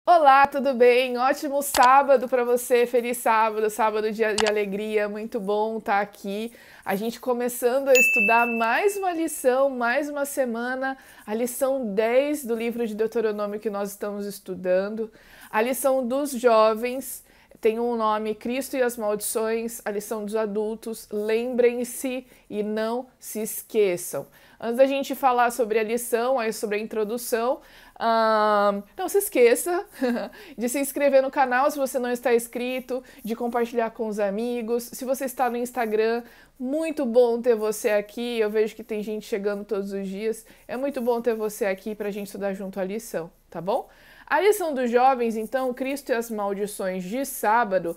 Olá, tudo bem? Ótimo sábado para você, feliz sábado, sábado de alegria, muito bom estar aqui. A gente começando a estudar mais uma lição, mais uma semana, a lição 10 do livro de Deuteronômio que nós estamos estudando, a lição dos jovens. Tem um nome, Cristo e as Maldições, a lição dos adultos, lembrem-se e não se esqueçam. Antes da gente falar sobre a lição, aí sobre a introdução, não se esqueça de se inscrever no canal se você não está inscrito, de compartilhar com os amigos. Se você está no Instagram, muito bom ter você aqui. Eu vejo que tem gente chegando todos os dias. É muito bom ter você aqui para a gente estudar junto a lição, tá bom? A lição dos jovens, então, Cristo e as Maldições de sábado,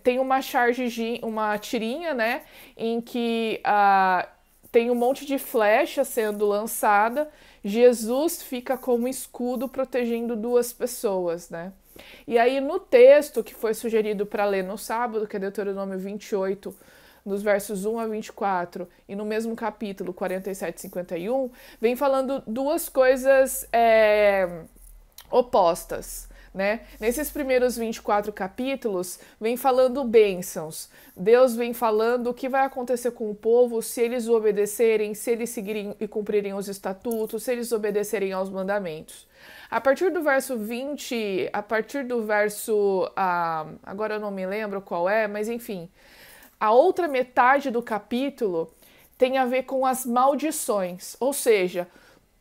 tem uma charge, uma tirinha, né, em que tem um monte de flecha sendo lançada, Jesus fica como escudo protegendo duas pessoas, né? E aí no texto que foi sugerido para ler no sábado, que é Deuteronômio 28, nos versos 1 a 24, e no mesmo capítulo 47 e 51, vem falando duas coisas opostas, né? Nesses primeiros 24 capítulos, vem falando bênçãos. Deus vem falando o que vai acontecer com o povo se eles o obedecerem, se eles seguirem e cumprirem os estatutos, se eles obedecerem aos mandamentos. A partir do verso 20, a partir do verso... agora eu não me lembro qual é, mas enfim. A outra metade do capítulo tem a ver com as maldições, ou seja,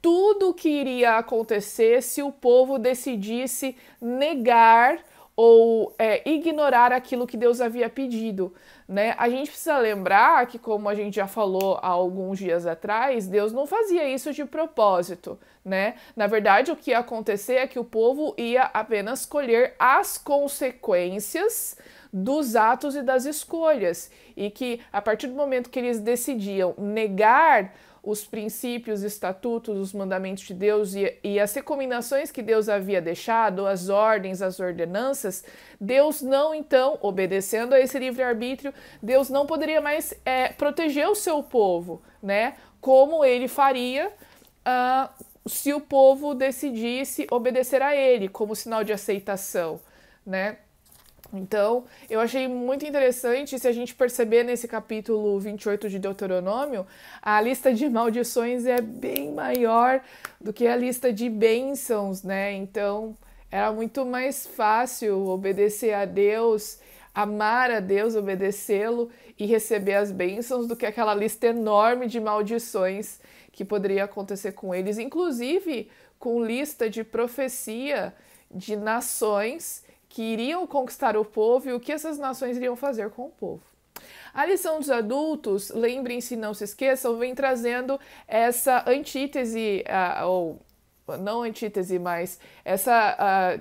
tudo o que iria acontecer se o povo decidisse negar ou ignorar aquilo que Deus havia pedido, né? A gente precisa lembrar que, como a gente já falou há alguns dias atrás, Deus não fazia isso de propósito, né? Na verdade, o que ia acontecer é que o povo ia apenas colher as consequências dos atos e das escolhas, e que a partir do momento que eles decidiam negar os princípios, estatutos, os mandamentos de Deus e as recomendações que Deus havia deixado, as ordens, as ordenanças, Deus não, então, obedecendo a esse livre-arbítrio, Deus não poderia mais proteger o seu povo, né? Como ele faria se o povo decidisse obedecer a ele, como sinal de aceitação, né? Então, eu achei muito interessante, se a gente perceber nesse capítulo 28 de Deuteronômio, a lista de maldições é bem maior do que a lista de bênçãos, né? Então, era muito mais fácil obedecer a Deus, amar a Deus, obedecê-lo e receber as bênçãos do que aquela lista enorme de maldições que poderia acontecer com eles, inclusive com lista de profecia de nações que iriam conquistar o povo e o que essas nações iriam fazer com o povo. A lição dos adultos, lembrem-se, não se esqueçam, vem trazendo essa antítese, ou não antítese, mas essa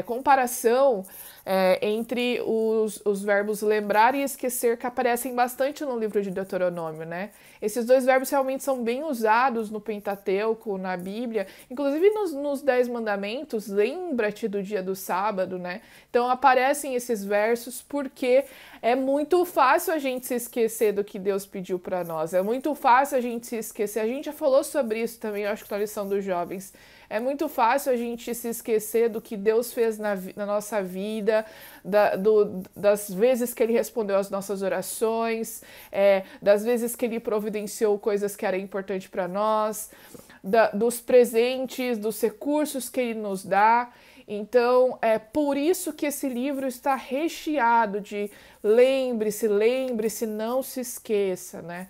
comparação entre os verbos lembrar e esquecer, que aparecem bastante no livro de Deuteronômio, né? Esses dois verbos realmente são bem usados no Pentateuco, na Bíblia, inclusive nos 10 mandamentos, lembra-te do dia do sábado, né? Então aparecem esses versos porque é muito fácil a gente se esquecer do que Deus pediu para nós, é muito fácil a gente se esquecer, a gente já falou sobre isso também, eu acho que na lição dos jovens. É muito fácil a gente se esquecer do que Deus fez na nossa vida, das vezes que Ele respondeu às nossas orações, das vezes que Ele providenciou coisas que eram importantes para nós, dos presentes, dos recursos que Ele nos dá. Então, é por isso que esse livro está recheado de lembre-se, lembre-se, não se esqueça, né?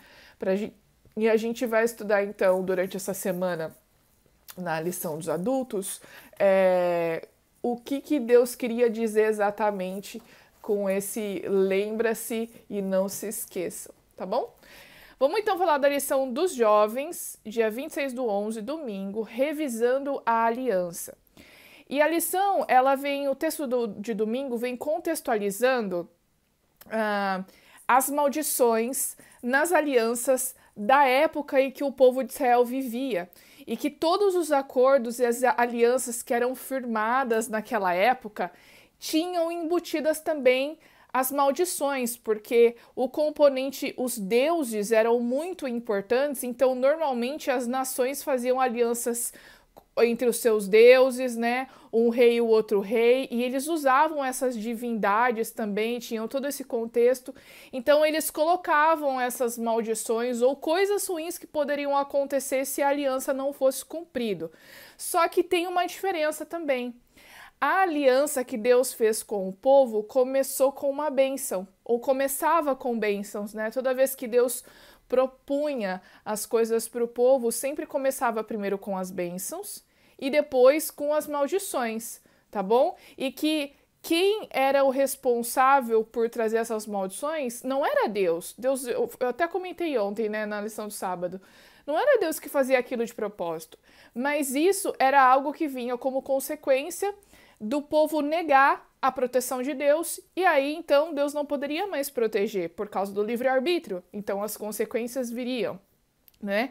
E a gente vai estudar, então, durante essa semana, na lição dos adultos, o que Deus queria dizer exatamente com esse lembra-se e não se esqueçam, tá bom? Vamos então falar da lição dos jovens, dia 26/11, domingo, revisando a aliança. E a lição, o texto de domingo vem contextualizando as maldições nas alianças da época em que o povo de Israel vivia, e que todos os acordos e as alianças que eram firmadas naquela época tinham embutidas também as maldições, porque o componente, os deuses eram muito importantes, então normalmente as nações faziam alianças entre os seus deuses, né? Um rei e o outro rei, e eles usavam essas divindades também, tinham todo esse contexto. Então eles colocavam essas maldições ou coisas ruins que poderiam acontecer se a aliança não fosse cumprida. Só que tem uma diferença também. A aliança que Deus fez com o povo começou com uma bênção, ou começava com bênçãos, né? Toda vez que Deus propunha as coisas para o povo, sempre começava primeiro com as bênçãos e depois com as maldições, tá bom? E que quem era o responsável por trazer essas maldições não era Deus. Deus, eu até comentei ontem, né, na lição de sábado. Não era Deus que fazia aquilo de propósito, mas isso era algo que vinha como consequência do povo negar a proteção de Deus, e aí então Deus não poderia mais proteger por causa do livre-arbítrio, então as consequências viriam, né?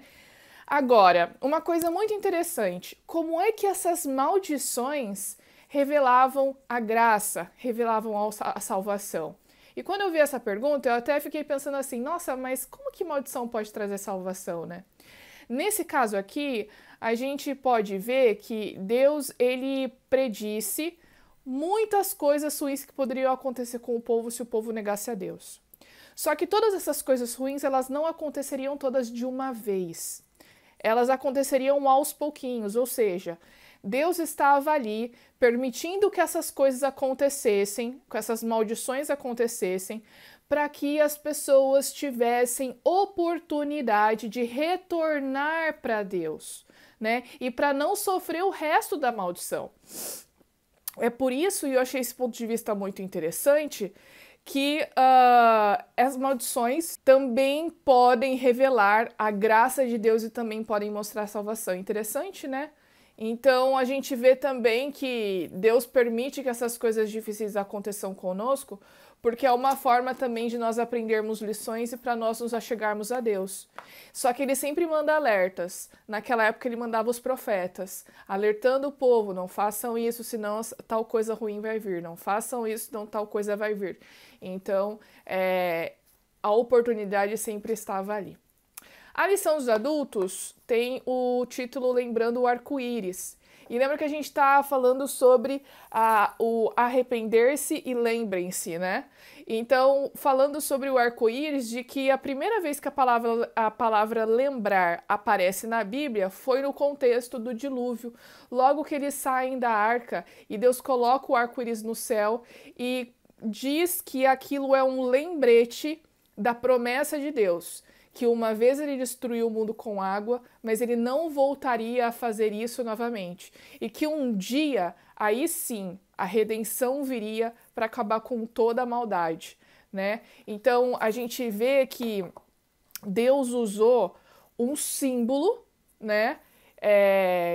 Agora, uma coisa muito interessante, como é que essas maldições revelavam a graça, revelavam a salvação? E quando eu vi essa pergunta, eu até fiquei pensando assim, nossa, mas como que maldição pode trazer salvação, né? Nesse caso aqui, a gente pode ver que Deus, ele predisse muitas coisas ruins que poderiam acontecer com o povo se o povo negasse a Deus. Só que todas essas coisas ruins, elas não aconteceriam todas de uma vez. Elas aconteceriam aos pouquinhos, ou seja, Deus estava ali permitindo que essas coisas acontecessem, que essas maldições acontecessem, para que as pessoas tivessem oportunidade de retornar para Deus, né? E para não sofrer o resto da maldição. É por isso, e eu achei esse ponto de vista muito interessante, que as maldições também podem revelar a graça de Deus e também podem mostrar a salvação. Interessante, né? Então, a gente vê também que Deus permite que essas coisas difíceis aconteçam conosco, porque é uma forma também de nós aprendermos lições e para nós nos achegarmos a Deus. Só que ele sempre manda alertas. Naquela época ele mandava os profetas, alertando o povo, não façam isso, senão tal coisa ruim vai vir. Não façam isso, senão tal coisa vai vir. Então, a oportunidade sempre estava ali. A lição dos adultos tem o título Lembrando o Arco-Íris. E lembra que a gente está falando sobre o arrepender-se e lembrem-se, né? Então, falando sobre o arco-íris, de que a primeira vez que a palavra lembrar aparece na Bíblia foi no contexto do dilúvio. Logo que eles saem da arca e Deus coloca o arco-íris no céu e diz que aquilo é um lembrete da promessa de Deus, que uma vez ele destruiu o mundo com água, mas ele não voltaria a fazer isso novamente. E que um dia, aí sim, a redenção viria para acabar com toda a maldade, né? Então, a gente vê que Deus usou um símbolo, né?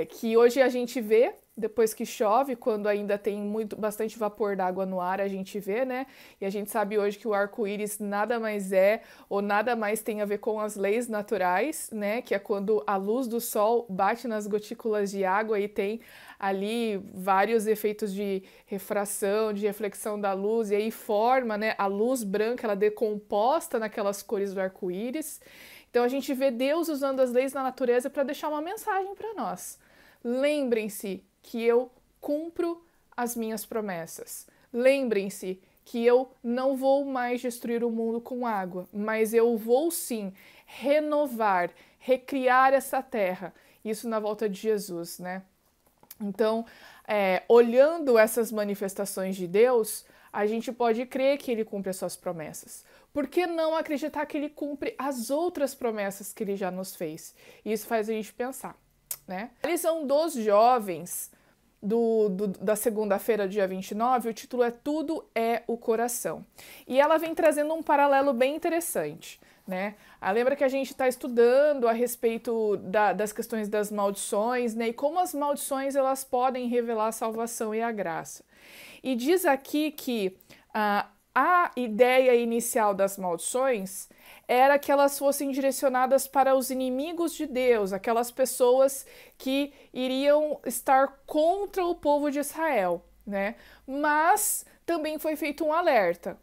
Que hoje a gente vê, depois que chove, quando ainda tem bastante vapor d'água no ar, a gente vê, né? E a gente sabe hoje que o arco-íris nada mais é, ou nada mais tem a ver com as leis naturais, né? Que é quando a luz do sol bate nas gotículas de água e tem ali vários efeitos de refração, de reflexão da luz, e aí forma, né? A luz branca, ela decomposta naquelas cores do arco-íris. Então a gente vê Deus usando as leis da natureza para deixar uma mensagem para nós. Lembrem-se que eu cumpro as minhas promessas. Lembrem-se que eu não vou mais destruir o mundo com água, mas eu vou sim renovar, recriar essa terra. Isso na volta de Jesus, né? Então, olhando essas manifestações de Deus, a gente pode crer que ele cumpre as suas promessas. Por que não acreditar que ele cumpre as outras promessas que ele já nos fez? Isso faz a gente pensar, né? A lição dos jovens da segunda-feira, dia 29, o título é Tudo é o Coração. E ela vem trazendo um paralelo bem interessante, né? Lembra que a gente está estudando a respeito das questões das maldições, né? E como as maldições elas podem revelar a salvação e a graça. E diz aqui que a ideia inicial das maldições era que elas fossem direcionadas para os inimigos de Deus, aquelas pessoas que iriam estar contra o povo de Israel, né? Mas também foi feito um alerta.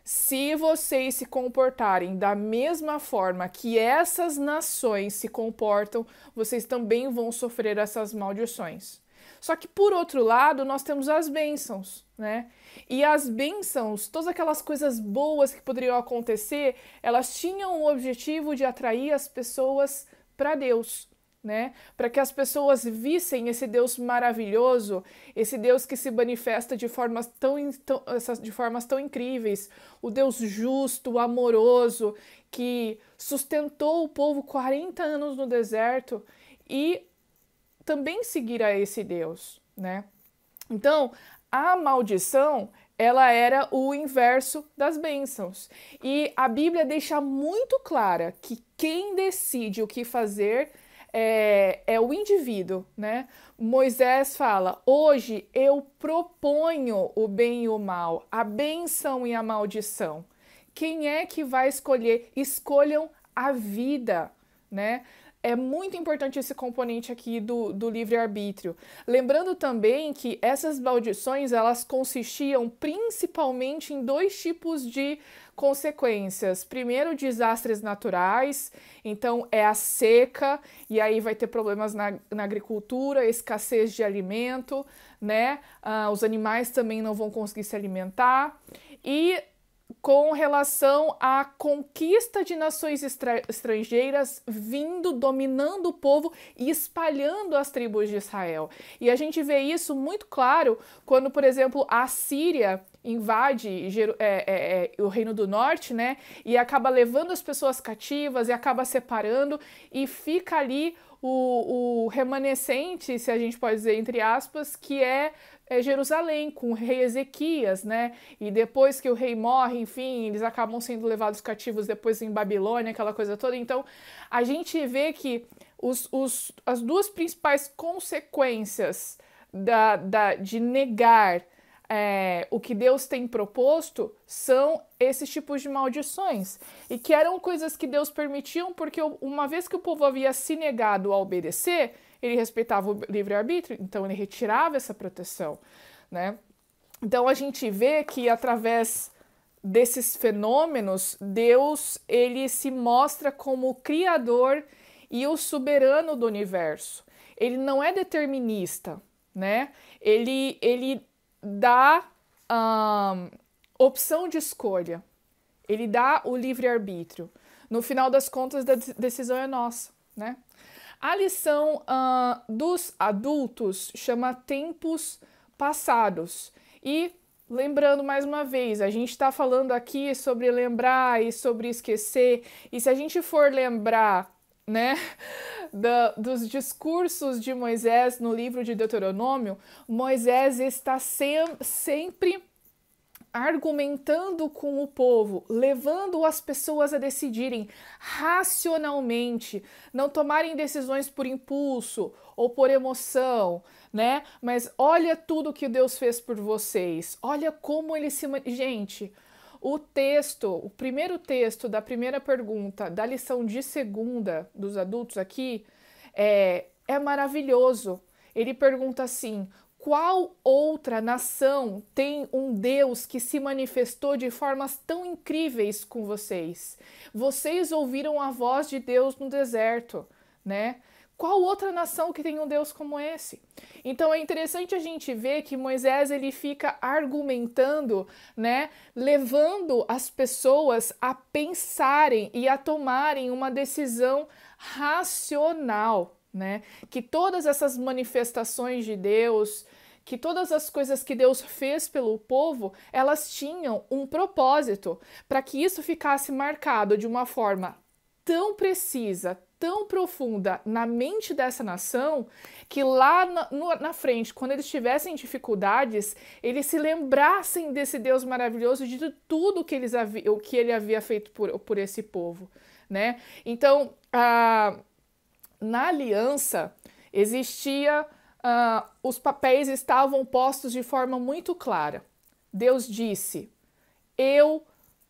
se vocês se comportarem da mesma forma que essas nações se comportam, vocês também vão sofrer essas maldições. Só que, por outro lado, nós temos as bênçãos, né? E as bênçãos, todas aquelas coisas boas que poderiam acontecer, elas tinham o objetivo de atrair as pessoas para Deus, né? Para que as pessoas vissem esse Deus maravilhoso, esse Deus que se manifesta de formas tão incríveis, o Deus justo, amoroso, que sustentou o povo 40 anos no deserto e também seguir a esse Deus, né? Então, a maldição, ela era o inverso das bênçãos. E a Bíblia deixa muito clara que quem decide o que fazer é o indivíduo, né? Moisés fala: hoje eu proponho o bem e o mal, a bênção e a maldição. Quem é que vai escolher? Escolham a vida, né? É muito importante esse componente aqui do livre-arbítrio. Lembrando também que essas maldições, elas consistiam principalmente em 2 tipos de consequências. Primeiro, desastres naturais, então é a seca, e aí vai ter problemas na agricultura, escassez de alimento, né? Os animais também não vão conseguir se alimentar. E com relação à conquista de nações estrangeiras vindo, dominando o povo e espalhando as tribos de Israel. E a gente vê isso muito claro quando, por exemplo, a Síria invade o Reino do Norte, né? E acaba levando as pessoas cativas e acaba separando e fica ali o remanescente, se a gente pode dizer, entre aspas, que é Jerusalém, com o rei Ezequias, né? E depois que o rei morre, enfim, eles acabam sendo levados cativos depois em Babilônia, aquela coisa toda. Então, a gente vê que as 2 principais consequências de negar o que Deus tem proposto são esses tipos de maldições, e que eram coisas que Deus permitiu, porque uma vez que o povo havia se negado a obedecer, ele respeitava o livre-arbítrio, então ele retirava essa proteção, né? Então a gente vê que através desses fenômenos, Deus, ele se mostra como o criador e o soberano do universo. Ele não é determinista, né? Ele dá opção de escolha, ele dá o livre-arbítrio. No final das contas, a decisão é nossa, né? A lição dos adultos chama tempos passados. E lembrando mais uma vez, a gente está falando aqui sobre lembrar e sobre esquecer. E se a gente for lembrar, né, dos discursos de Moisés no livro de Deuteronômio, Moisés está sempre argumentando com o povo, levando as pessoas a decidirem racionalmente, não tomarem decisões por impulso ou por emoção, né? Mas olha tudo que Deus fez por vocês, olha como ele se... Gente, o primeiro texto da primeira pergunta da lição de segunda dos adultos aqui é maravilhoso. Ele pergunta assim: qual outra nação tem um Deus que se manifestou de formas tão incríveis com vocês? Vocês ouviram a voz de Deus no deserto, né? Qual outra nação que tem um Deus como esse? Então é interessante a gente ver que Moisés, ele fica argumentando, né, levando as pessoas a pensarem e a tomarem uma decisão racional, né? Que todas essas manifestações de Deus, que todas as coisas que Deus fez pelo povo, elas tinham um propósito, para que isso ficasse marcado de uma forma tão precisa, tão profunda na mente dessa nação, que lá na frente, quando eles tivessem dificuldades, eles se lembrassem desse Deus maravilhoso, de tudo que ele havia feito por esse povo, né? Então, na aliança, os papéis estavam postos de forma muito clara. Deus disse: eu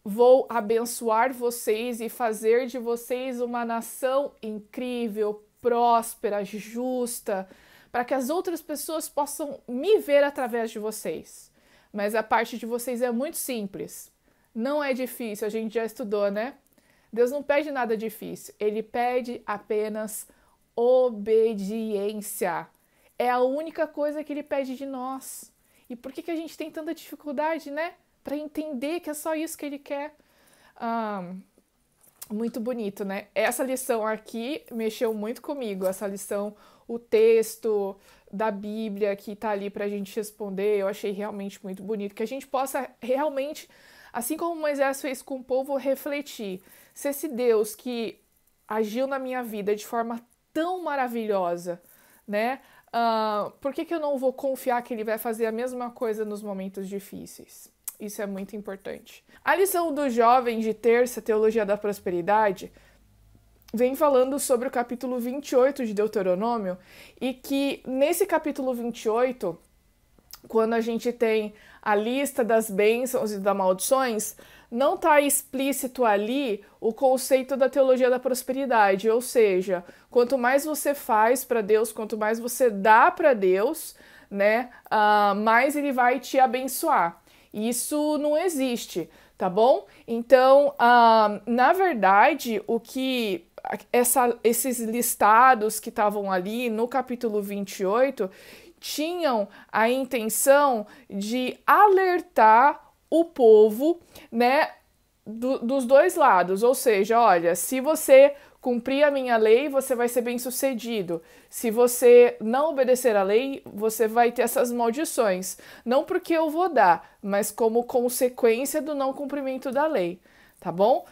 vou abençoar vocês e fazer de vocês uma nação incrível, próspera, justa, para que as outras pessoas possam me ver através de vocês. Mas a parte de vocês é muito simples. Não é difícil, a gente já estudou, né? Deus não pede nada difícil, ele pede apenas obediência. É a única coisa que ele pede de nós. E por que a gente tem tanta dificuldade, né? Para entender que é só isso que ele quer. Muito bonito, né? Essa lição aqui mexeu muito comigo. Essa lição, o texto da Bíblia que tá ali pra gente responder, eu achei realmente muito bonito. Que a gente possa realmente, assim como Moisés fez com o povo, refletir. Se esse Deus que agiu na minha vida de forma tão maravilhosa, né? Por que eu não vou confiar que ele vai fazer a mesma coisa nos momentos difíceis? Isso é muito importante. A lição do jovem de terça, Teologia da Prosperidade, vem falando sobre o capítulo 28 de Deuteronômio, e que nesse capítulo 28, quando a gente tem a lista das bênçãos e das maldições, não está explícito ali o conceito da teologia da prosperidade, ou seja, quanto mais você faz para Deus, quanto mais você dá para Deus, né, mais ele vai te abençoar. Isso não existe, tá bom? Então, na verdade, o que esses listados que estavam ali no capítulo 28 tinham a intenção de alertar o povo, né, dos dois lados, ou seja, olha, se você cumprir a minha lei, você vai ser bem-sucedido. Se você não obedecer à lei, você vai ter essas maldições. Não porque eu vou dar, mas como consequência do não cumprimento da lei, tá bom?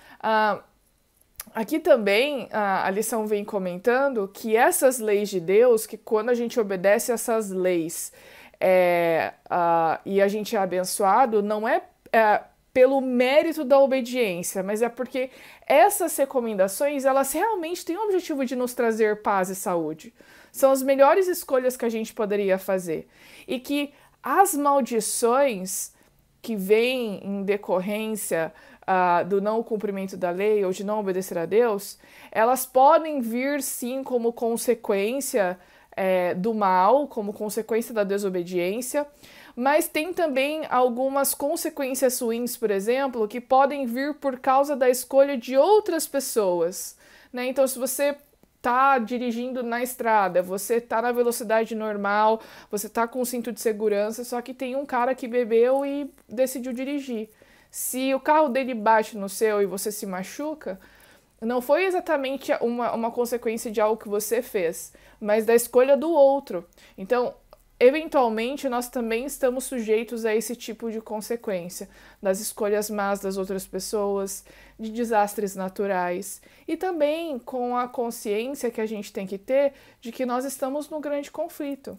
Aqui também a lição vem comentando que essas leis de Deus, que quando a gente obedece essas leis e a gente é abençoado, não é pelo mérito da obediência, mas é porque essas recomendações, elas realmente têm o objetivo de nos trazer paz e saúde. São as melhores escolhas que a gente poderia fazer. E que as maldições que vêm em decorrência do não cumprimento da lei ou de não obedecer a Deus, elas podem vir sim como consequência do mal, como consequência da desobediência, mas tem também algumas consequências ruins, por exemplo, que podem vir por causa da escolha de outras pessoas, né? Então, se você tá dirigindo na estrada, você tá na velocidade normal, você tá com o cinto de segurança, só que tem um cara que bebeu e decidiu dirigir. Se o carro dele bate no seu e você se machuca, não foi exatamente uma consequência de algo que você fez, mas da escolha do outro. Então, eventualmente, nós também estamos sujeitos a esse tipo de consequência, das escolhas más das outras pessoas, de desastres naturais, e também com a consciência que a gente tem que ter de que nós estamos num grande conflito.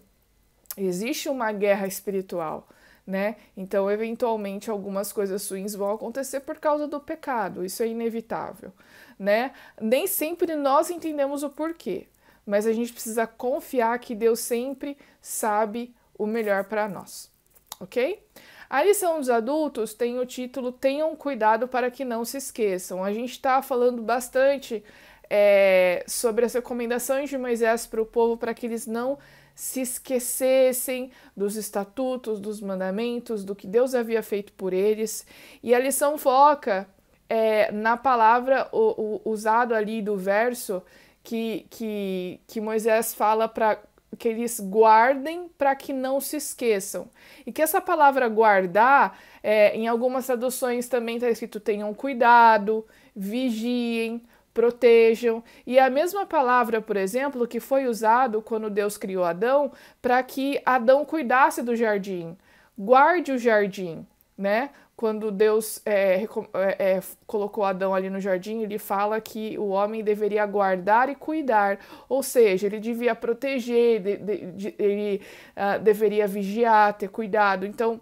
Existe uma guerra espiritual, né? Então, eventualmente, algumas coisas ruins vão acontecer por causa do pecado, isso é inevitável, né? Nem sempre nós entendemos o porquê, mas a gente precisa confiar que Deus sempre sabe o melhor para nós, ok? A lição dos adultos tem o título Tenham Cuidado para que não se esqueçam. A gente está falando bastante sobre as recomendações de Moisés para o povo para que eles não se esquecessem dos estatutos, dos mandamentos, do que Deus havia feito por eles. E a lição foca na palavra usado ali do verso que Moisés fala para que eles guardem para que não se esqueçam. E que essa palavra guardar, em algumas traduções também está escrito tenham cuidado, vigiem, protejam. E a mesma palavra, por exemplo, que foi usado quando Deus criou Adão, para que Adão cuidasse do jardim. Guarde o jardim, né? Quando Deus colocou Adão ali no jardim, ele fala que o homem deveria guardar e cuidar, ou seja, ele devia proteger, ele deveria vigiar, ter cuidado. Então,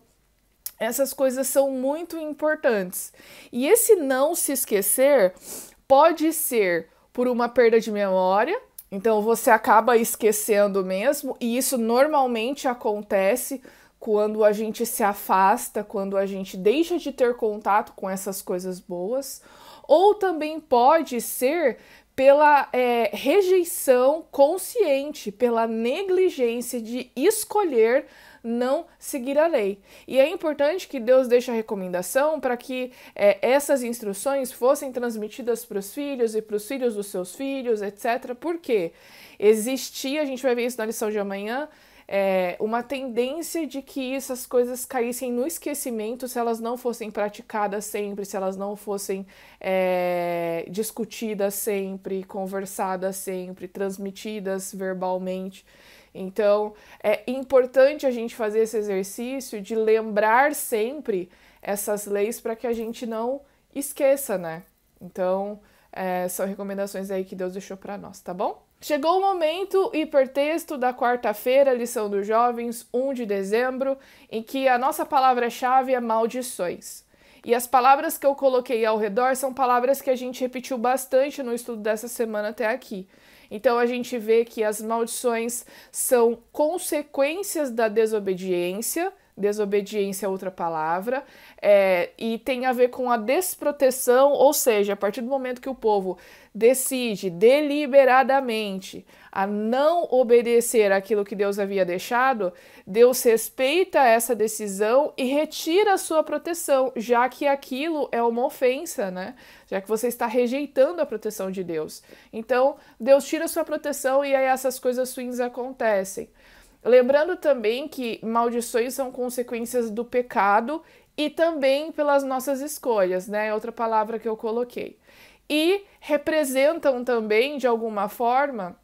essas coisas são muito importantes. E esse não se esquecer pode ser por uma perda de memória, então você acaba esquecendo mesmo, e isso normalmente acontece quando a gente se afasta, quando a gente deixa de ter contato com essas coisas boas, ou também pode ser pela rejeição consciente, pela negligência de escolher não seguir a lei. E é importante que Deus deixe a recomendação para que essas instruções fossem transmitidas para os filhos e para os filhos dos seus filhos, etc. Por quê? Existia, a gente vai ver isso na lição de amanhã, uma tendência de que essas coisas caíssem no esquecimento se elas não fossem praticadas sempre, se elas não fossem discutidas sempre, conversadas sempre, transmitidas verbalmente. Então, é importante a gente fazer esse exercício de lembrar sempre essas leis para que a gente não esqueça, né? Então, são recomendações aí que Deus deixou para nós, tá bom? Chegou o momento, hipertexto da quarta-feira, lição dos jovens, 1 de dezembro, em que a nossa palavra-chave é maldições. E as palavras que eu coloquei ao redor são palavras que a gente repetiu bastante no estudo dessa semana até aqui. Então a gente vê que as maldições são consequências da desobediência é outra palavra, e tem a ver com a desproteção, ou seja, a partir do momento que o povo decide deliberadamente a não obedecer aquilo que Deus havia deixado, Deus respeita essa decisão e retira a sua proteção, já que aquilo é uma ofensa, né? Já que você está rejeitando a proteção de Deus. Então, Deus tira a sua proteção e aí essas coisas ruins acontecem. Lembrando também que maldições são consequências do pecado e também pelas nossas escolhas, né? É outra palavra que eu coloquei. E representam também, de alguma forma,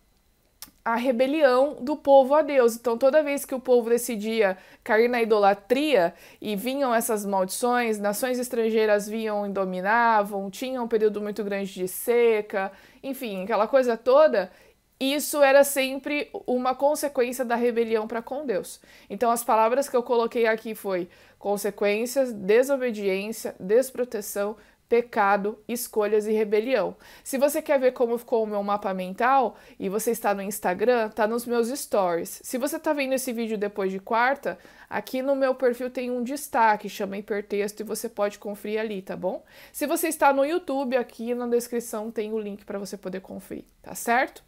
a rebelião do povo a Deus. Então, toda vez que o povo decidia cair na idolatria e vinham essas maldições, nações estrangeiras vinham e dominavam, tinham um período muito grande de seca, enfim, aquela coisa toda. Isso era sempre uma consequência da rebelião para com Deus. Então, as palavras que eu coloquei aqui foi consequências, desobediência, desproteção, pecado, escolhas e rebelião. Se você quer ver como ficou o meu mapa mental e você está no Instagram, tá nos meus stories. Se você está vendo esse vídeo depois de quarta, aqui no meu perfil tem um destaque, chama hipertexto, e você pode conferir ali, tá bom? Se você está no YouTube, aqui na descrição tem o link para você poder conferir, tá certo?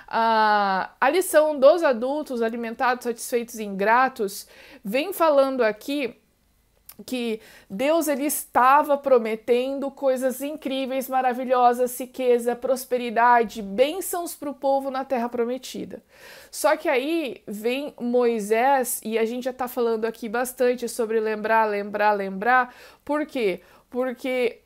A lição dos adultos alimentados, satisfeitos e ingratos vem falando aqui que Deus ele estava prometendo coisas incríveis, maravilhosas, riqueza, prosperidade, bênçãos para o povo na terra prometida. Só que aí vem Moisés, e a gente já está falando aqui bastante sobre lembrar, por quê? Porque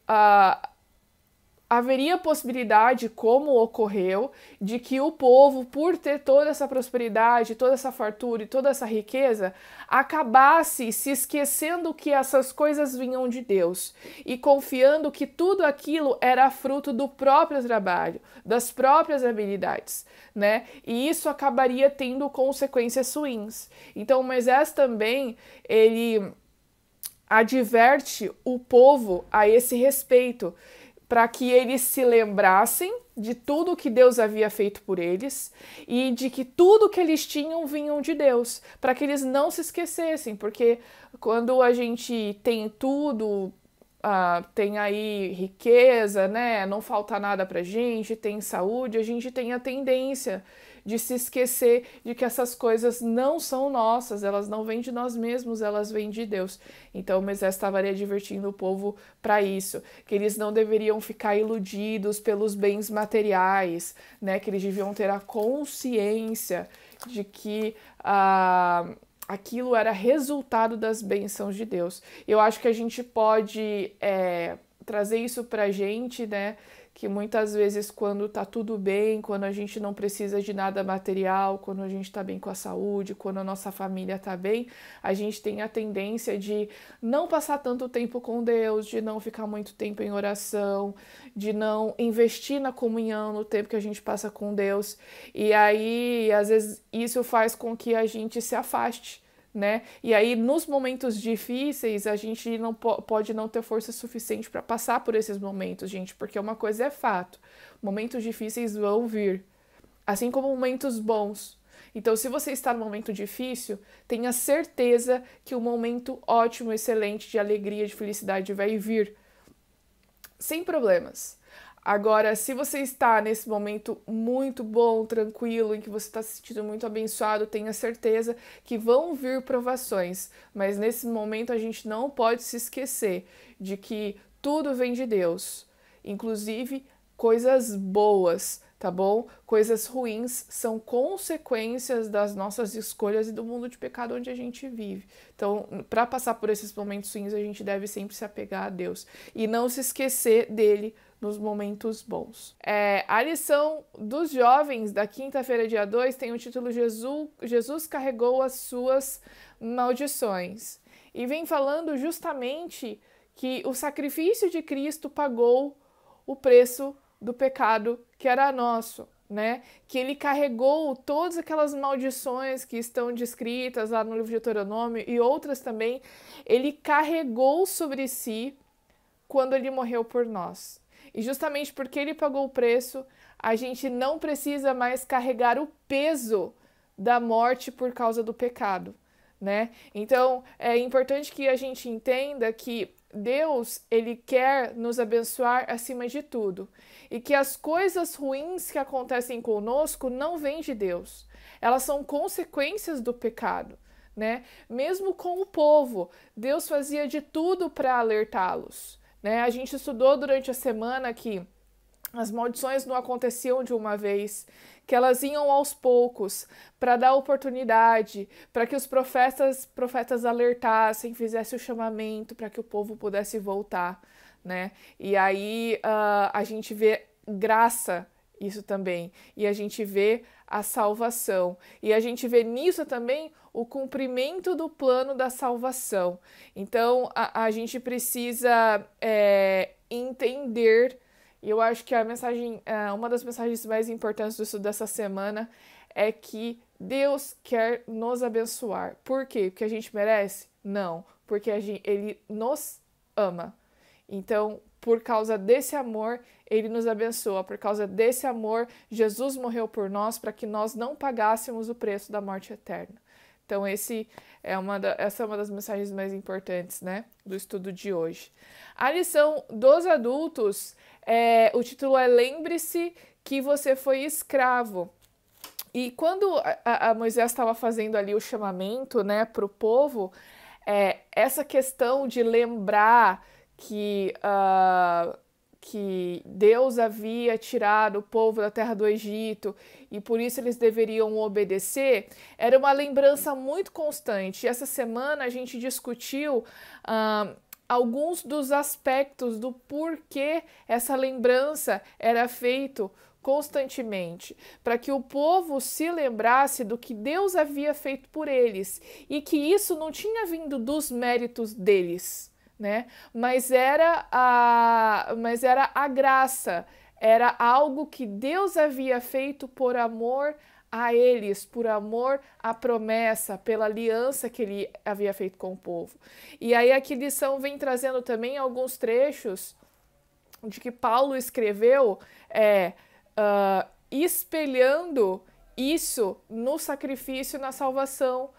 haveria possibilidade, como ocorreu, de que o povo, por ter toda essa prosperidade, toda essa fartura e toda essa riqueza, acabasse se esquecendo que essas coisas vinham de Deus e confiando que tudo aquilo era fruto do próprio trabalho, das próprias habilidades, né? E isso acabaria tendo consequências ruins. Então, Moisés também, ele adverte o povo a esse respeito, para que eles se lembrassem de tudo que Deus havia feito por eles e de que tudo que eles tinham vinham de Deus, para que eles não se esquecessem, porque quando a gente tem tudo, tem aí riqueza, né? Não falta nada pra gente, tem saúde, a gente tem a tendência de se esquecer de que essas coisas não são nossas, elas não vêm de nós mesmos, elas vêm de Deus. Então Moisés estava ali advertindo o povo para isso, que eles não deveriam ficar iludidos pelos bens materiais, né? Que eles deviam ter a consciência de que aquilo era resultado das bênçãos de Deus. Eu acho que a gente pode trazer isso pra gente, né? Que muitas vezes quando tá tudo bem, quando a gente não precisa de nada material, quando a gente tá bem com a saúde, quando a nossa família tá bem, a gente tem a tendência de não passar tanto tempo com Deus, de não ficar muito tempo em oração, de não investir na comunhão no tempo que a gente passa com Deus. E aí, às vezes, isso faz com que a gente se afaste, né? E aí, nos momentos difíceis, a gente não pode não ter força suficiente para passar por esses momentos, gente, porque uma coisa é fato: momentos difíceis vão vir, assim como momentos bons. Então, se você está num momento difícil, tenha certeza que um momento ótimo, excelente, de alegria, de felicidade vai vir, sem problemas. Agora, se você está nesse momento muito bom, tranquilo, em que você está se sentindo muito abençoado, tenha certeza que vão vir provações. Mas nesse momento a gente não pode se esquecer de que tudo vem de Deus, inclusive coisas boas, tá bom? Coisas ruins são consequências das nossas escolhas e do mundo de pecado onde a gente vive. Então, para passar por esses momentos ruins, a gente deve sempre se apegar a Deus e não se esquecer dele nos momentos bons. A lição dos jovens da quinta-feira, dia 2, tem o título Jesus carregou as suas maldições. E vem falando justamente que o sacrifício de Cristo pagou o preço do pecado que era nosso, né? Que ele carregou todas aquelas maldições que estão descritas lá no livro de Deuteronômio e outras também, ele carregou sobre si quando ele morreu por nós. E justamente porque ele pagou o preço, a gente não precisa mais carregar o peso da morte por causa do pecado, né? Então, é importante que a gente entenda que Deus, ele quer nos abençoar acima de tudo. E que as coisas ruins que acontecem conosco não vêm de Deus. Elas são consequências do pecado, né? Mesmo com o povo, Deus fazia de tudo para alertá-los, né? A gente estudou durante a semana que as maldições não aconteciam de uma vez, que elas iam aos poucos, para dar oportunidade, para que os profetas alertassem, fizessem o chamamento, para que o povo pudesse voltar, né? E aí a gente vê graça, isso também, e a gente vê a salvação, e a gente vê nisso também o cumprimento do plano da salvação. Então a gente precisa entender. E eu acho que a mensagem, uma das mensagens mais importantes do estudo dessa semana é que Deus quer nos abençoar. Por quê? Porque a gente merece? Não, porque Ele nos ama. Então, por causa desse amor, Ele nos abençoa. Por causa desse amor, Jesus morreu por nós para que nós não pagássemos o preço da morte eterna. Então, essa é uma das mensagens mais importantes, né, do estudo de hoje. A lição dos adultos, o título é Lembre-se que você foi escravo. E quando a Moisés estava fazendo ali o chamamento, né, para o povo, essa questão de lembrar que Deus havia tirado o povo da terra do Egito e por isso eles deveriam obedecer, era uma lembrança muito constante. E essa semana a gente discutiu alguns dos aspectos do porquê essa lembrança era feita constantemente, para que o povo se lembrasse do que Deus havia feito por eles e que isso não tinha vindo dos méritos deles, né? Mas era a graça, era algo que Deus havia feito por amor a eles, por amor à promessa, pela aliança que ele havia feito com o povo. E aí a lição vem trazendo também alguns trechos de que Paulo escreveu, espelhando isso no sacrifício, na salvação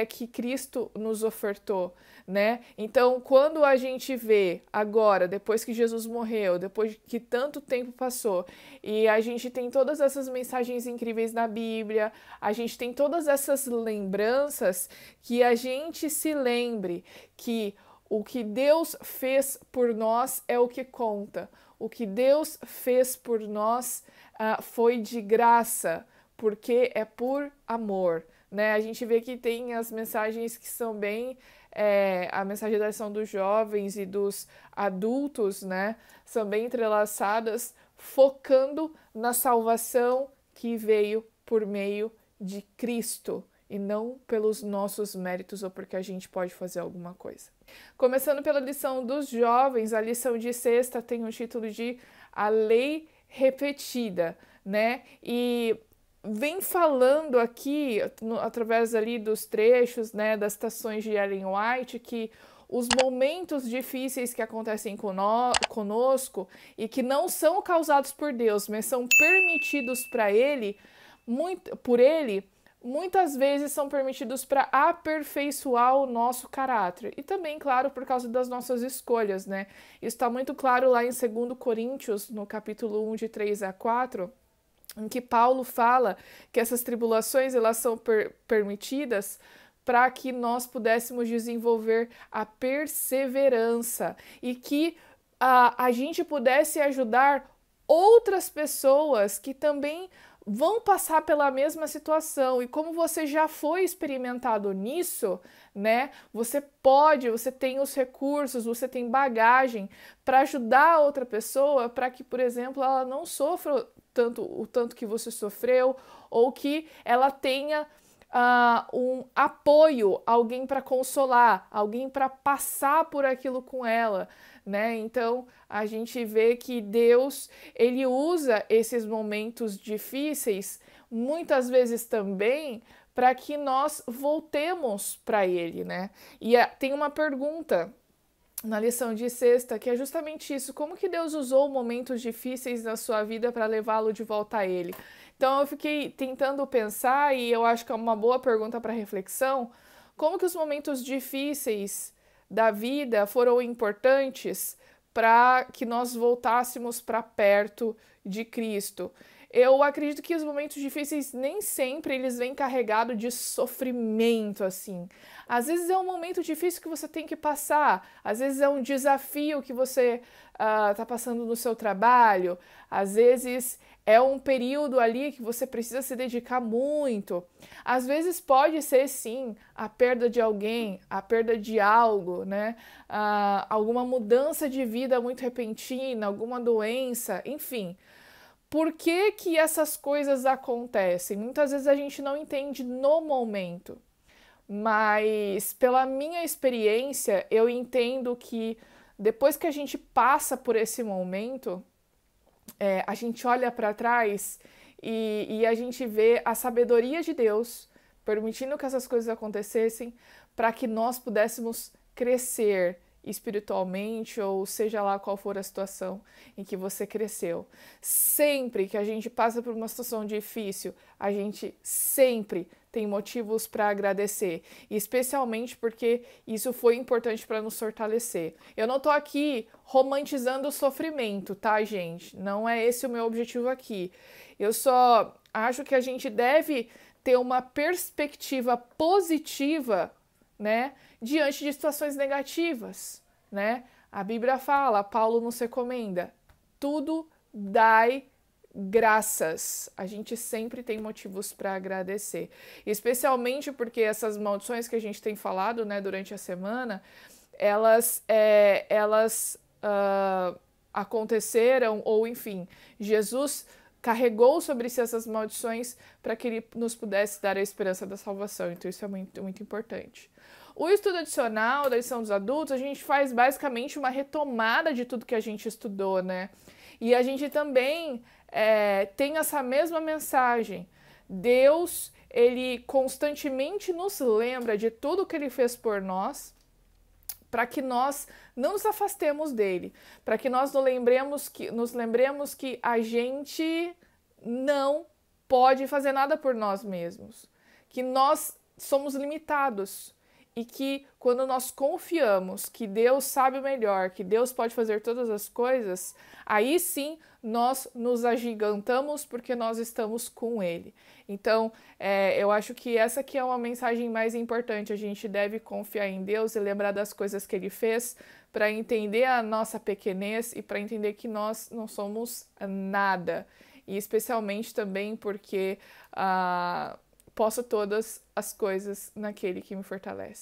que Cristo nos ofertou, né? Então, quando a gente vê agora, depois que Jesus morreu, depois que tanto tempo passou, e a gente tem todas essas mensagens incríveis na Bíblia, a gente tem todas essas lembranças, que a gente se lembre que o que Deus fez por nós é o que conta. O que Deus fez por nós foi de graça, porque é por amor, né? A gente vê que tem as mensagens que são bem... a mensagem da lição dos jovens e dos adultos, né? São bem entrelaçadas, focando na salvação que veio por meio de Cristo e não pelos nossos méritos ou porque a gente pode fazer alguma coisa. Começando pela lição dos jovens, a lição de sexta tem o título de A Lei Repetida, né? E vem falando aqui, através ali dos trechos, né, das citações de Ellen White, que os momentos difíceis que acontecem conosco e que não são causados por Deus, mas são permitidos por Ele, muitas vezes são permitidos para aperfeiçoar o nosso caráter. E também, claro, por causa das nossas escolhas, né? Isso está muito claro lá em 2 Coríntios, no capítulo 1, de 3 a 4, em que Paulo fala que essas tribulações elas são permitidas para que nós pudéssemos desenvolver a perseverança e que a gente pudesse ajudar outras pessoas que também vão passar pela mesma situação. E como você já foi experimentado nisso, né? Você tem os recursos, você tem bagagem para ajudar a outra pessoa para que, por exemplo, ela não sofra o tanto que você sofreu, ou que ela tenha um apoio, alguém para consolar, alguém para passar por aquilo com ela, né? Então a gente vê que Deus ele usa esses momentos difíceis muitas vezes também para que nós voltemos para Ele, né? E tem uma pergunta na lição de sexta que é justamente isso: como que Deus usou momentos difíceis na sua vida para levá-lo de volta a Ele? Então eu fiquei tentando pensar, e eu acho que é uma boa pergunta para reflexão, como que os momentos difíceis da vida foram importantes para que nós voltássemos para perto de Cristo. Eu acredito que os momentos difíceis nem sempre eles vêm carregados de sofrimento, assim. Às vezes é um momento difícil que você tem que passar, às vezes é um desafio que você está passando no seu trabalho, às vezes é um período ali que você precisa se dedicar muito. Às vezes pode ser, sim, a perda de alguém, a perda de algo, né? Alguma mudança de vida muito repentina, alguma doença, enfim. Por que que essas coisas acontecem? Muitas vezes a gente não entende no momento, mas pela minha experiência, eu entendo que depois que a gente passa por esse momento, a gente olha para trás e a gente vê a sabedoria de Deus permitindo que essas coisas acontecessem para que nós pudéssemos crescer espiritualmente, ou seja lá qual for a situação em que você cresceu. Sempre que a gente passa por uma situação difícil, a gente sempre tem motivos para agradecer, especialmente porque isso foi importante para nos fortalecer. Eu não estou aqui romantizando o sofrimento, tá, gente? Não é esse o meu objetivo aqui. Eu só acho que a gente deve ter uma perspectiva positiva, né, diante de situações negativas, né? A Bíblia fala, Paulo nos recomenda, tudo dai graças. A gente sempre tem motivos para agradecer, especialmente porque essas maldições que a gente tem falado, né, durante a semana, elas aconteceram, ou enfim, Jesus carregou sobre si essas maldições para que ele nos pudesse dar a esperança da salvação. Então isso é muito, muito importante. O estudo adicional da lição dos adultos, a gente faz basicamente uma retomada de tudo que a gente estudou, né? E a gente também tem essa mesma mensagem. Deus, ele constantemente nos lembra de tudo que ele fez por nós, para que nós não nos afastemos dele, para que nós nos lembremos que a gente não pode fazer nada por nós mesmos, que nós somos limitados e que quando nós confiamos que Deus sabe o melhor, que Deus pode fazer todas as coisas, aí sim nós nos agigantamos porque nós estamos com Ele. Então, eu acho que essa aqui é uma mensagem mais importante. A gente deve confiar em Deus e lembrar das coisas que Ele fez para entender a nossa pequenez e para entender que nós não somos nada. E especialmente também porque posso todas as coisas naquele que me fortalece.